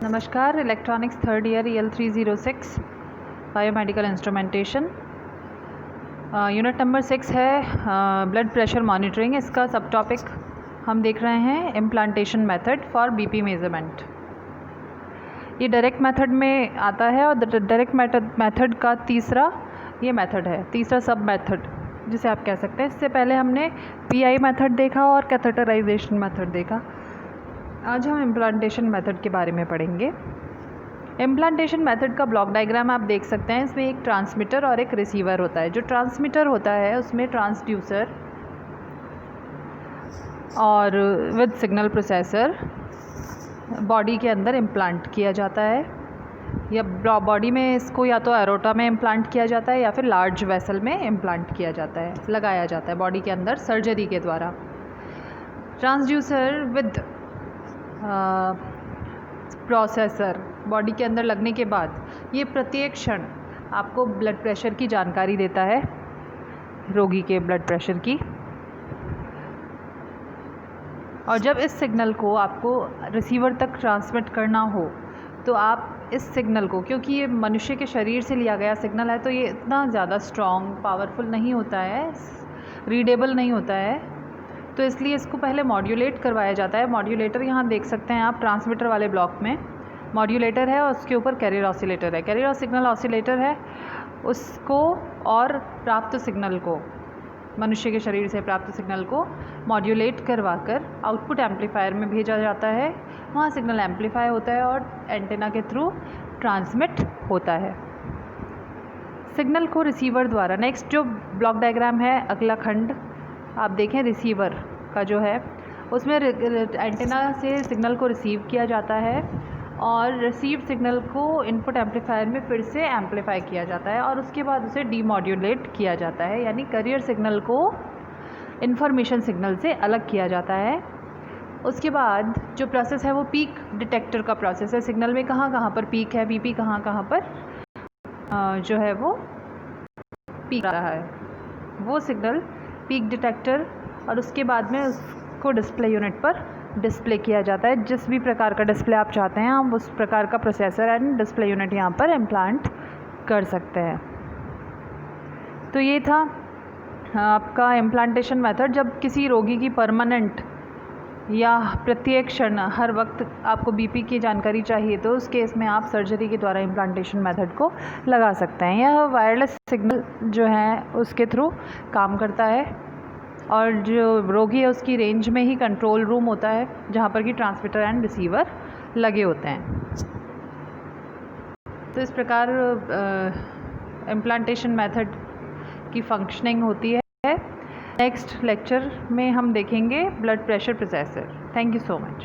नमस्कार। Electronics third year EL306 biomedical instrumentation unit number 6 है blood pressure monitoring. इसका सब टॉपिक हम देख रहे हैं implantation method for BP measurement. ये डायरेक्ट मेथड में आता है और डायरेक्ट मेथड का तीसरा ये मेथड है, तीसरा सब मेथड जिसे आप कह सकते हैं। इससे पहले हमने PI मेथड देखा और कैथेटराइजेशन मेथड देखा। आज हम इम्प्लांटेशन मेथड के बारे में पढ़ेंगे। इम्प्लांटेशन मेथड का ब्लॉक डायग्राम आप देख सकते हैं। इसमें एक ट्रांसमीटर और एक रिसीवर होता है। जो ट्रांसमीटर होता है उसमें ट्रांसड्यूसर और विद सिग्नल प्रोसेसर बॉडी के अंदर इम्प्लांट किया जाता है, या बॉडी में इसको या तो एरोटा में इम्प्लांट किया जाता है या फिर लार्ज वेसल में इम्प्लांट किया जाता है, लगाया जाता है बॉडी के अंदर सर्जरी के द्वारा। ट्रांसड्यूसर विद प्रोसेसर बॉडी के अंदर लगने के बाद ये प्रत्येक क्षण आपको ब्लड प्रेशर की जानकारी देता है, रोगी के ब्लड प्रेशर की। और जब इस सिग्नल को आपको रिसीवर तक ट्रांसमिट करना हो तो आप इस सिग्नल को, क्योंकि ये मनुष्य के शरीर से लिया गया सिग्नल है तो ये इतना ज़्यादा स्ट्रॉन्ग पावरफुल नहीं होता है, रीडेबल नहीं होता है, तो इसलिए इसको पहले मॉड्यूलेट करवाया जाता है। मॉड्यूलेटर यहाँ देख सकते हैं आप, ट्रांसमीटर वाले ब्लॉक में मॉड्यूलेटर है और उसके ऊपर कैरियर ऑसिलेटर है। कैरियर सिग्नल ऑसिलेटर है, उसको और प्राप्त सिग्नल को, मनुष्य के शरीर से प्राप्त सिग्नल को मॉड्यूलेट करवाकर आउटपुट एम्पलीफायर में भेजा जाता है। वहाँ सिग्नल एम्पलीफाई होता है और एंटेना के थ्रू ट्रांसमिट होता है सिग्नल को रिसीवर द्वारा। नेक्स्ट जो ब्लॉक डायग्राम है, अगला खंड आप देखें, रिसीवर का जो है उसमें एंटेना से सिग्नल को रिसीव किया जाता है और रिसीव सिग्नल को इनपुट एम्पलीफायर में फिर से एम्पलीफाई किया जाता है और उसके बाद उसे डीमॉड्यूलेट किया जाता है, यानी कैरियर सिग्नल को इन्फॉर्मेशन सिग्नल से अलग किया जाता है। उसके बाद जो प्रोसेस है वो पीक डिटेक्टर का प्रोसेस है। सिग्नल में कहाँ कहाँ पर पीक है, बीपी कहाँ कहाँ पर जो है वो पीक आ रहा है, वो सिग्नल पीक डिटेक्टर, और उसके बाद में उसको डिस्प्ले यूनिट पर डिस्प्ले किया जाता है। जिस भी प्रकार का डिस्प्ले आप चाहते हैं आप उस प्रकार का प्रोसेसर एंड डिस्प्ले यूनिट यहाँ पर इम्प्लांट कर सकते हैं। तो ये था आपका इम्प्लांटेशन मेथड। जब किसी रोगी की परमानेंट या प्रत्येक क्षण हर वक्त आपको बीपी की जानकारी चाहिए तो उस केस में आप सर्जरी के द्वारा इम्प्लांटेशन मेथड को लगा सकते हैं। यह वायरलेस सिग्नल जो है उसके थ्रू काम करता है और जो रोगी है उसकी रेंज में ही कंट्रोल रूम होता है जहाँ पर कि ट्रांसमीटर एंड रिसीवर लगे होते हैं। तो इस प्रकार इम्प्लांटेशन मेथड की फंक्शनिंग होती है। नेक्स्ट लेक्चर में हम देखेंगे blood pressure processor. Thank you so much.